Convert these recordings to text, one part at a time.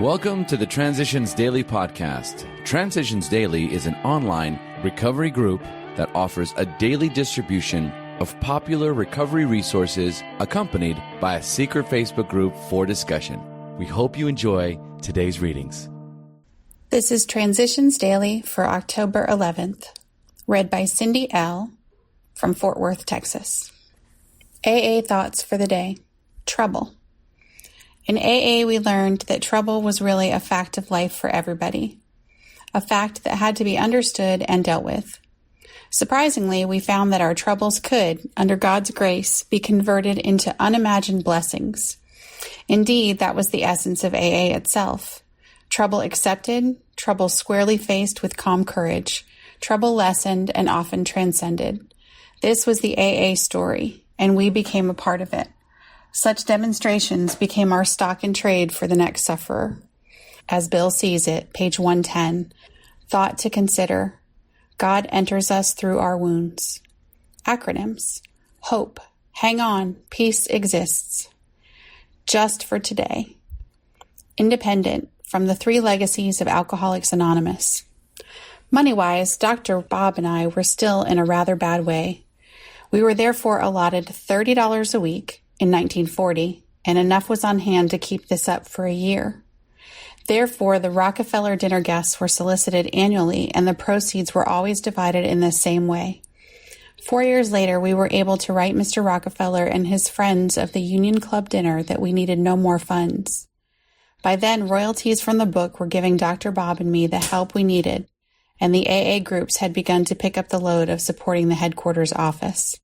Welcome to the Transitions Daily podcast. Transitions Daily is an online recovery group that offers a daily distribution of popular recovery resources accompanied by a secret Facebook group for discussion. We hope you enjoy today's readings. This is Transitions Daily for October 11th, read by Cindy L. from Fort Worth, Texas. AA thoughts for the day. Trouble. In AA, we learned that trouble was really a fact of life for everybody, a fact that had to be understood and dealt with. Surprisingly, we found that our troubles could, under God's grace, be converted into unimagined blessings. Indeed, that was the essence of AA itself. Trouble accepted, trouble squarely faced with calm courage, trouble lessened and often transcended. This was the AA story, and we became a part of it. Such demonstrations became our stock in trade for the next sufferer. As Bill sees it, page 110, thought to consider. God enters us through our wounds. Acronyms. Hope. Hang on. Peace exists. Just for today. Independent. From the 3 legacies of Alcoholics Anonymous. Money-wise, Dr. Bob and I were still in a rather bad way. We were therefore allotted $30 a week in 1940, and enough was on hand to keep this up for a year. Therefore, the Rockefeller dinner guests were solicited annually, and the proceeds were always divided in the same way. 4 years later, we were able to write Mr. Rockefeller and his friends of the Union Club dinner that we needed no more funds. By then, royalties from the book were giving Dr. Bob and me the help we needed, and the AA groups had begun to pick up the load of supporting the headquarters office.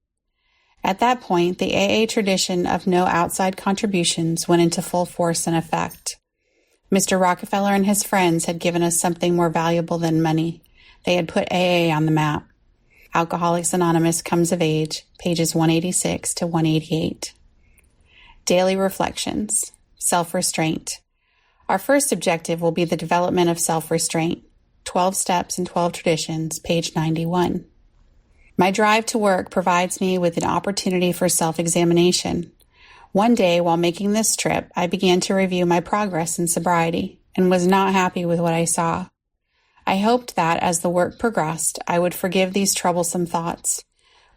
At that point, the AA tradition of no outside contributions went into full force and effect. Mr. Rockefeller and his friends had given us something more valuable than money. They had put AA on the map. Alcoholics Anonymous comes of age, pages 186 to 188. Daily reflections. Self-restraint. Our first objective will be the development of self-restraint. 12 Steps and 12 Traditions, page 91. My drive to work provides me with an opportunity for self-examination. One day, while making this trip, I began to review my progress in sobriety and was not happy with what I saw. I hoped that, as the work progressed, I would forgive these troublesome thoughts.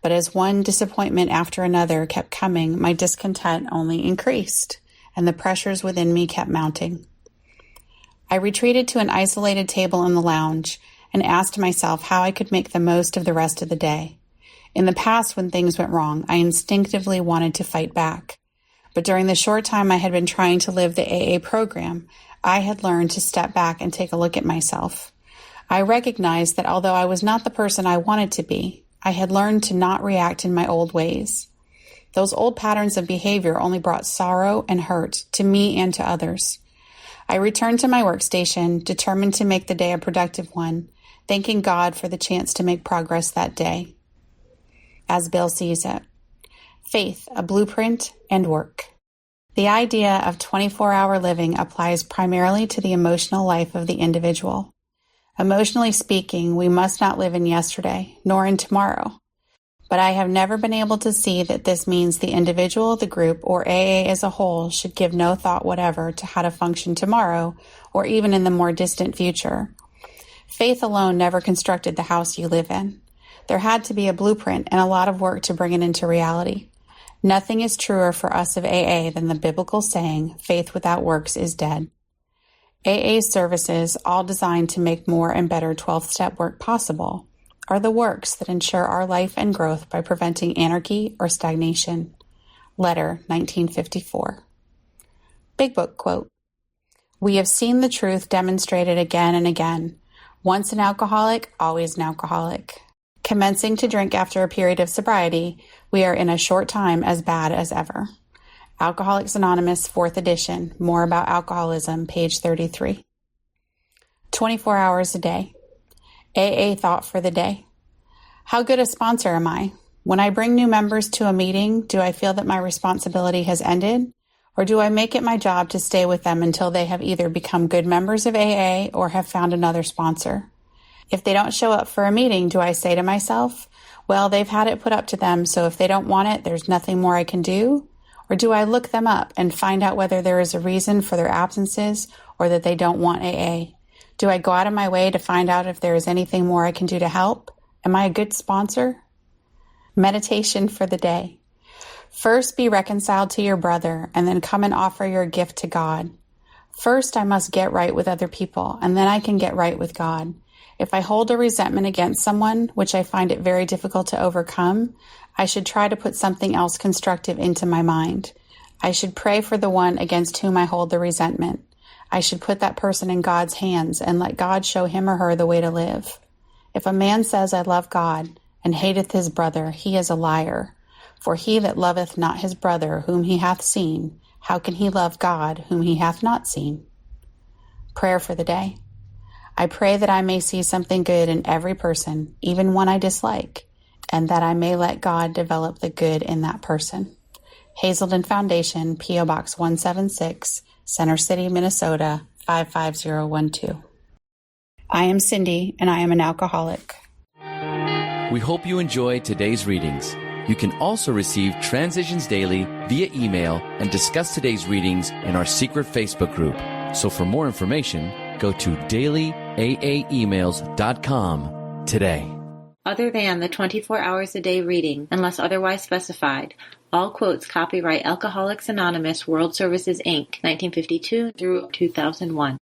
But as one disappointment after another kept coming, my discontent only increased, and the pressures within me kept mounting. I retreated to an isolated table in the lounge and asked myself how I could make the most of the rest of the day. In the past, when things went wrong, I instinctively wanted to fight back. But during the short time I had been trying to live the AA program, I had learned to step back and take a look at myself. I recognized that although I was not the person I wanted to be, I had learned to not react in my old ways. Those old patterns of behavior only brought sorrow and hurt to me and to others. I returned to my workstation, determined to make the day a productive one, thanking God for the chance to make progress that day. As Bill sees it. Faith, a blueprint, and work. The idea of 24-hour living applies primarily to the emotional life of the individual. Emotionally speaking, we must not live in yesterday, nor in tomorrow. But I have never been able to see that this means the individual, the group, or AA as a whole should give no thought whatever to how to function tomorrow, or even in the more distant future. Faith alone never constructed the house you live in. There had to be a blueprint and a lot of work to bring it into reality. Nothing is truer for us of AA than the biblical saying, faith without works is dead. AA services, all designed to make more and better 12-step work possible, are the works that ensure our life and growth by preventing anarchy or stagnation. Letter, 1954. Big Book quote. We have seen the truth demonstrated again and again. Once an alcoholic, always an alcoholic. Commencing to drink after a period of sobriety, we are in a short time as bad as ever. Alcoholics Anonymous, 4th edition, More About Alcoholism, page 33. 24 hours a day. AA thought for the day. How good a sponsor am I? When I bring new members to a meeting, do I feel that my responsibility has ended? Or do I make it my job to stay with them until they have either become good members of AA or have found another sponsor? If they don't show up for a meeting, do I say to myself, well, they've had it put up to them, so if they don't want it, there's nothing more I can do? Or do I look them up and find out whether there is a reason for their absences or that they don't want AA? Do I go out of my way to find out if there is anything more I can do to help? Am I a good sponsor? Meditation for the day. First, be reconciled to your brother, and then come and offer your gift to God. First, I must get right with other people, and then I can get right with God. If I hold a resentment against someone, which I find it very difficult to overcome, I should try to put something else constructive into my mind. I should pray for the one against whom I hold the resentment. I should put that person in God's hands and let God show him or her the way to live. If a man says, I love God, and hateth his brother, he is a liar. For he that loveth not his brother whom he hath seen, how can he love God whom he hath not seen? Prayer for the day. I pray that I may see something good in every person, even one I dislike, and that I may let God develop the good in that person. Hazelden Foundation, P.O. Box 176, Center City, Minnesota, 55012. I am Cindy, and I am an alcoholic. We hope you enjoyed today's readings. You can also receive Transitions Daily via email and discuss today's readings in our secret Facebook group. So for more information, go to dailyaaemails.com today. Other than the 24 hours a day reading, unless otherwise specified, all quotes copyright Alcoholics Anonymous World Services, Inc., 1952 through 2001.